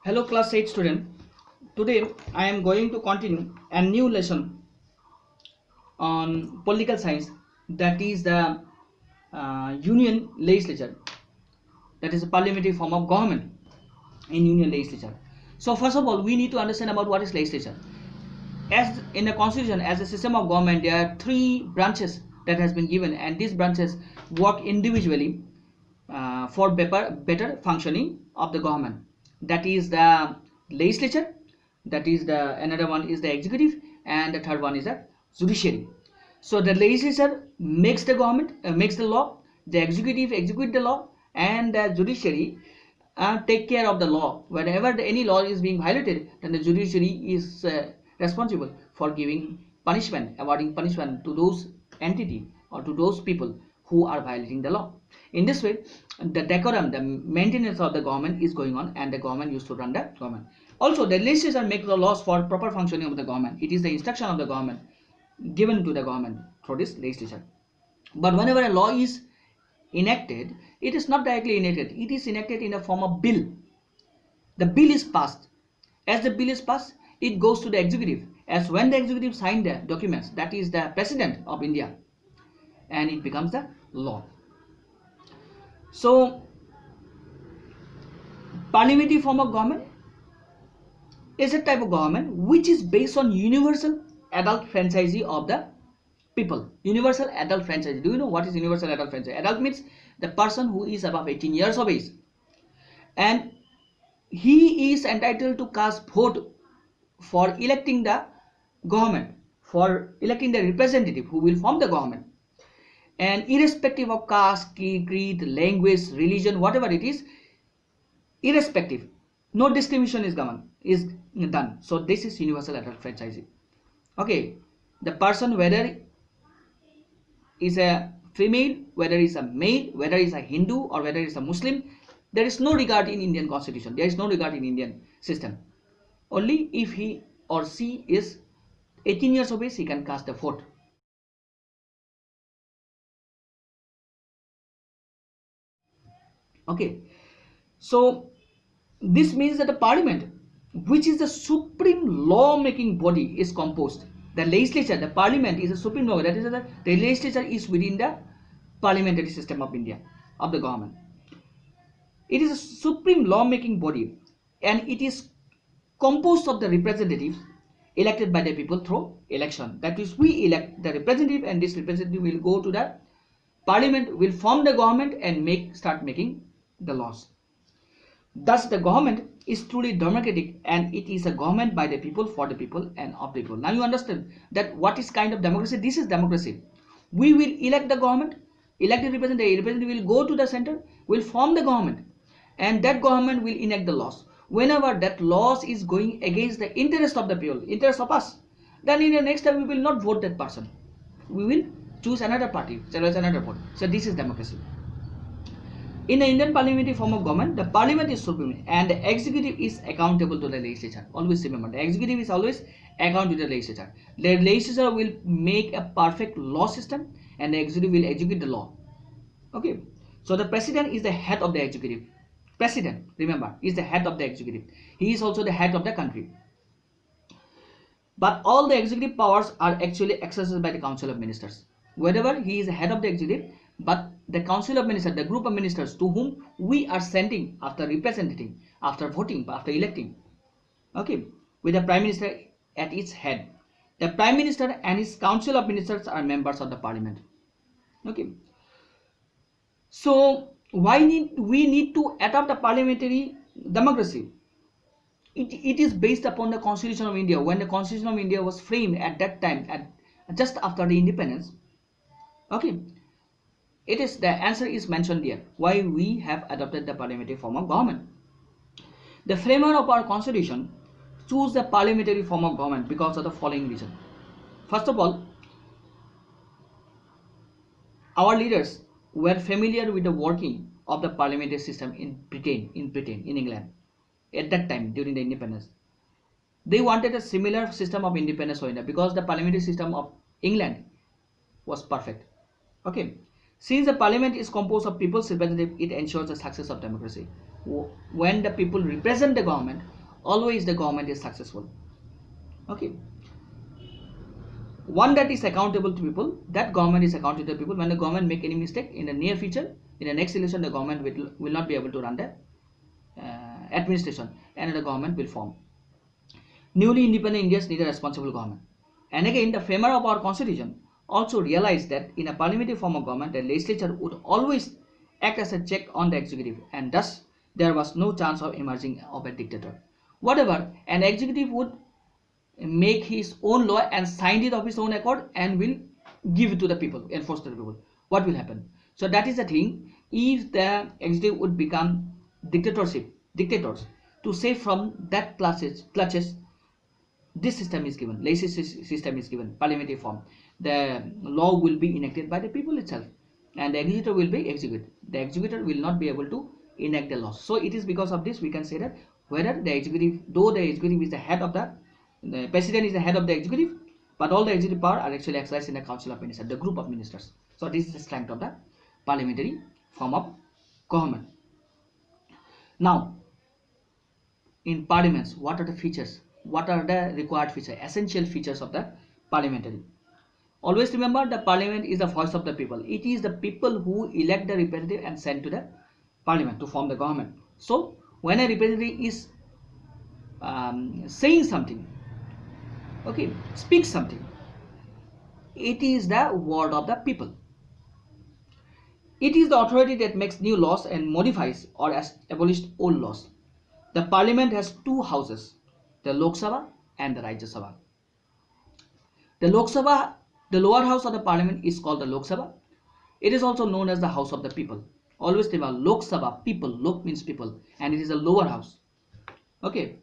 Hello class 8 student. Today I am going to continue a new lesson on political science, that is the union legislature, that is a parliamentary form of government in union legislature. So first of all we need to understand about what is legislature. As in the constitution, as a system of government, there are three branches that has been given, and these branches work individually for better functioning of the government. That is the legislature, that is the another one is the executive, and the third one is the judiciary. So the legislature makes the government, makes the law, the executive execute the law, and the judiciary take care of the law. Whenever any law is being violated, then the judiciary is responsible for giving punishment, awarding punishment to those entity or to those people who are violating the law. In this way, the decorum, the maintenance of the government is going on, and the government used to run the government. Also, the legislature make the laws for proper functioning of the government. It is the instruction of the government given to the government through this legislature. But whenever a law is enacted, it is not directly enacted. It is enacted in a form of bill. The bill is passed. As the bill is passed, it goes to the executive. As when the executive sign the documents, that is the president of India, and it becomes the law. So, parliamentary form of government is a type of government which is based on universal adult franchise of the people. Universal adult franchise. Do you know what is universal adult franchise? Adult means the person who is above 18 years of age, and he is entitled to cast vote for electing the government, for electing the representative who will form the government. And irrespective of caste, creed, language, religion, whatever it is, irrespective, no discrimination is done. So this is universal adult franchise. Okay, the person, whether is a female, whether is a male, whether is a Hindu or whether is a Muslim, there is no regard in Indian constitution. There is no regard in Indian system. Only if he or she is 18 years of age, he can cast the vote. Okay, so this means that the parliament, which is the supreme law-making body, is composed. The legislature, the parliament, is a supreme law. That is, the legislature is within the parliamentary system of India, of the government. It is a supreme law-making body, and it is composed of the representatives elected by the people through election. That is, we elect the representative, and this representative will go to the parliament, will form the government, and start making the laws. Thus, the government is truly democratic, and it is a government by the people, for the people, and of the people. Now you understand that what is kind of democracy? This is democracy. We will elect the government, elect the representative will go to the center, will form the government, and that government will enact the laws. Whenever that laws is going against the interest of the people, interest of us, then in the next time we will not vote that person. We will choose another party, select another vote. So this is democracy. In the Indian parliamentary form of government, the parliament is supreme, and the executive is accountable to the legislature. Always remember, the executive is always accountable to the legislature. The legislature will make a perfect law system, and the executive will execute the law. Okay, so the president is the head of the executive. President, remember, is the head of the executive. He is also the head of the country. But all the executive powers are actually exercised by the Council of Ministers. Wherever he is the head of the executive, but the Council of Ministers, the group of ministers to whom we are sending after representing, after voting, after electing, okay, with the Prime Minister at its head. The Prime Minister and his Council of Ministers are members of the Parliament. Okay. So why we need to adopt a parliamentary democracy? It is based upon the Constitution of India. When the Constitution of India was framed at that time, just after the independence, okay, it is, the answer is mentioned here, why we have adopted the parliamentary form of government. The framer of our constitution chose the parliamentary form of government because of the following reason. First of all, our leaders were familiar with the working of the parliamentary system in Britain, in England, at that time during the independence. They wanted a similar system of independence for India because the parliamentary system of England was perfect. Okay. Since the parliament is composed of people's representative, it ensures the success of democracy. When the people represent the government, always the government is successful. Okay. One that is accountable to people, that government is accountable to people. When the government make any mistake in the near future, in the next election, the government will not be able to run the administration, and the government will form. Newly independent Indians need a responsible government. And again, the framer of our constitution also realized that in a parliamentary form of government, the legislature would always act as a check on the executive, and thus there was no chance of emerging of a dictator. Whatever, an executive would make his own law and sign it of his own accord and will give it to the people, enforce to the people. What will happen? So that is the thing. If the executive would become dictators, to save from that clutches, this system is given, legislative system is given, parliamentary form. The law will be enacted by the people itself, and the executor will be executed. The executor will not be able to enact the laws. So it is because of this we can say that whether the executive, though the executive is the head of the president is the head of the executive, but all the executive power are actually exercised in the council of ministers, the group of ministers. So this is the strength of the parliamentary form of government. Now, in parliaments, what are the features? What are the required features, essential features of the parliamentary? Always remember, the parliament is the voice of the people. It is the people who elect the representative and send to the parliament to form the government. So when a representative is saying something, okay, speaks something, it is the word of the people. It is the authority that makes new laws and modifies or abolished old laws. The parliament has two houses, the Lok Sabha and the Rajya Sabha. The Lok Sabha, the lower house of the parliament, is called the Lok Sabha. It is also known as the house of the people. Always remember, Lok Sabha, people, Lok means people, and it is a lower house. Okay.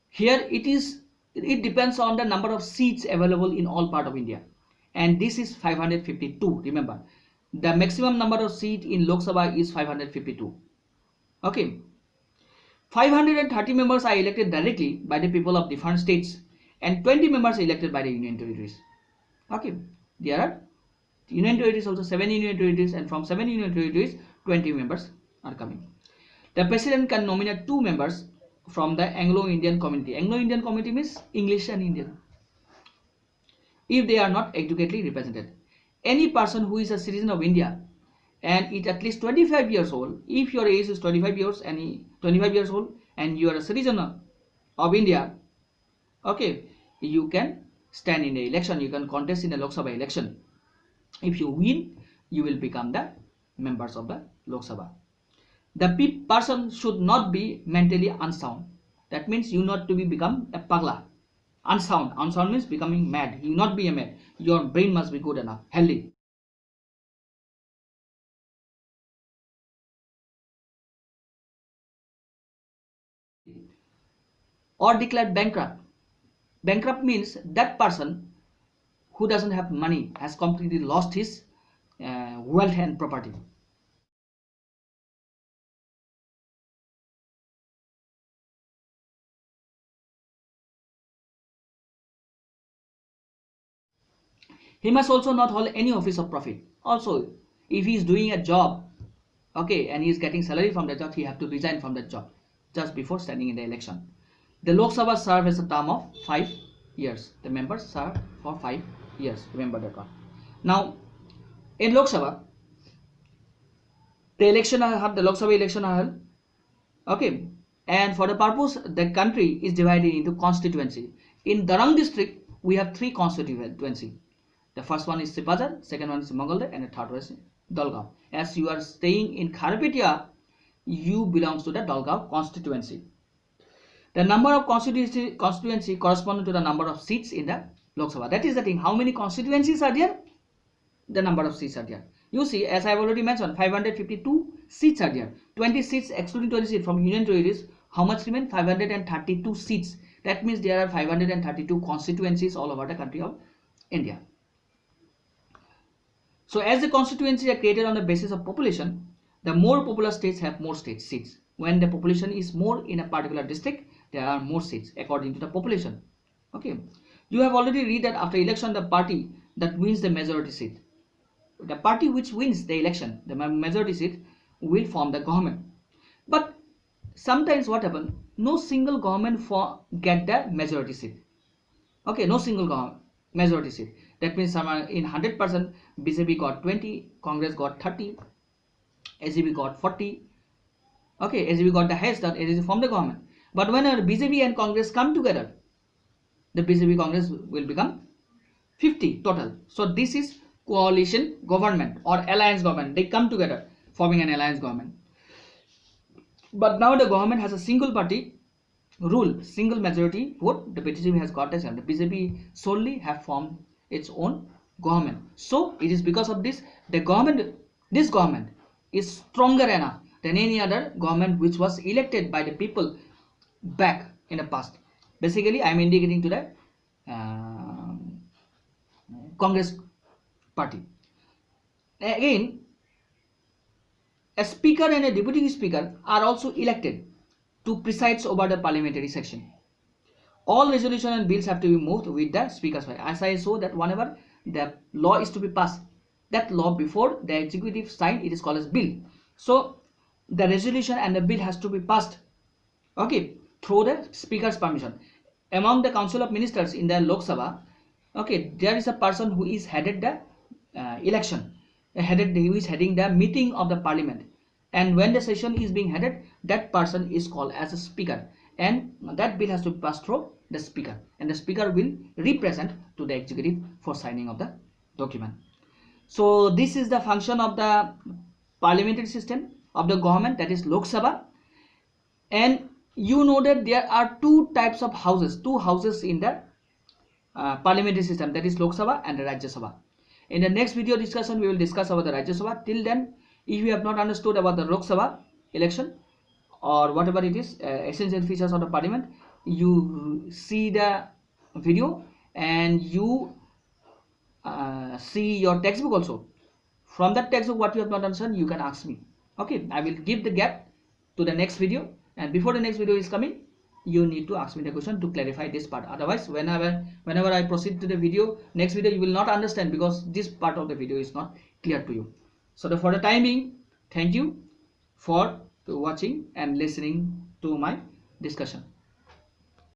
Here it depends on the number of seats available in all part of India, and this is 552. Remember, the maximum number of seats in Lok Sabha is 552. Okay. 530 members are elected directly by the people of different states, and 20 members are elected by the union territories. Okay, there are union territories also, 7 union territories, and from 7 union territories 20 members are coming. The president can nominate 2 members from the Anglo-Indian community. Anglo-Indian community means English and Indian, if they are not adequately represented. Any person who is a citizen of India and is at least 25 years old, if your age is 25 years old and you are a citizen of India, okay, you can stand in the election, you can contest in the Lok Sabha election. If you win, you will become the members of the Lok Sabha. The person should not be mentally unsound. That means you not to be become a pagla. Unsound. Unsound means becoming mad. You not be a mad. Your brain must be good enough, healthy. Or declared bankrupt. Bankrupt means that person who doesn't have money, has completely lost his wealth and property. He must also not hold any office of profit. Also, if he is doing a job, okay, and he is getting salary from that job, he have to resign from that job just before standing in the election. The Lok Sabha serve as a term of 5 years. The members serve for 5 years. Remember that one. Now, in Lok Sabha, the Lok Sabha election are held. Okay, and for the purpose, the country is divided into constituency. In Darang district, we have 3 constituency. The first one is Sipazar, second one is Mangalde, and the third one is Dalgaon. As you are staying in Kharpetia, you belongs to the Dalgaon constituency. The number of constituency corresponding to the number of seats in the Lok Sabha. That is the thing. How many constituencies are there? The number of seats are there. You see, as I have already mentioned, 552 seats are there. 20 seats, excluding 20 seats from union territories. How much remain? 532 seats. That means there are 532 constituencies all over the country of India. So as the constituencies are created on the basis of population, the more populous states have more seats. When the population is more in a particular district, there are more seats according to the population. Okay, you have already read that after election, the party that wins the majority seat, the party which wins the election, the majority seat, will form the government. But sometimes what happens, no single government get the majority seat. Okay, no single government majority seat. That means in 100%, BJP got 20, Congress got 30, ACP got 40. Okay, ACP got the highest, that ACP formed the government. But when BJP and Congress come together, the BJP Congress will become 50 total. So this is coalition government or alliance government. They come together forming an alliance government. But now the government has a single party rule, single majority vote. The BJP has got this, and the BJP solely have formed its own government. So it is because of this, this government is stronger enough than any other government which was elected by the people back in the past. Basically, I am indicating to the Congress party. Again, a speaker and a deputy speaker are also elected to preside over the parliamentary session. All resolution and bills have to be moved with the speaker's voice. As I saw that whenever the law is to be passed, that law before the executive sign, it is called as bill. So the resolution and the bill has to be passed, okay, through the speaker's permission. Among the council of ministers in the Lok Sabha, okay, there is a person who is headed the election, who is heading the meeting of the parliament, and when the session is being headed, that person is called as a speaker, and that bill has to be passed through the speaker, and the speaker will represent to the executive for signing of the document. So this is the function of the parliamentary system of the government, that is Lok Sabha. And you know that there are two types of houses, two houses in the parliamentary system, that is Lok Sabha and the Rajya Sabha. In the next video discussion, we will discuss about the Rajya Sabha. Till then, if you have not understood about the Lok Sabha election or whatever it is, essential features of the parliament, you see the video and you see your textbook also. From that textbook, what you have not understood, you can ask me. Okay, I will give the gap to the next video, and before the next video is coming, you need to ask me the question to clarify this part. Otherwise, whenever I proceed to the next video, you will not understand because this part of the video is not clear to you. So for the time being, thank you for watching and listening to my discussion.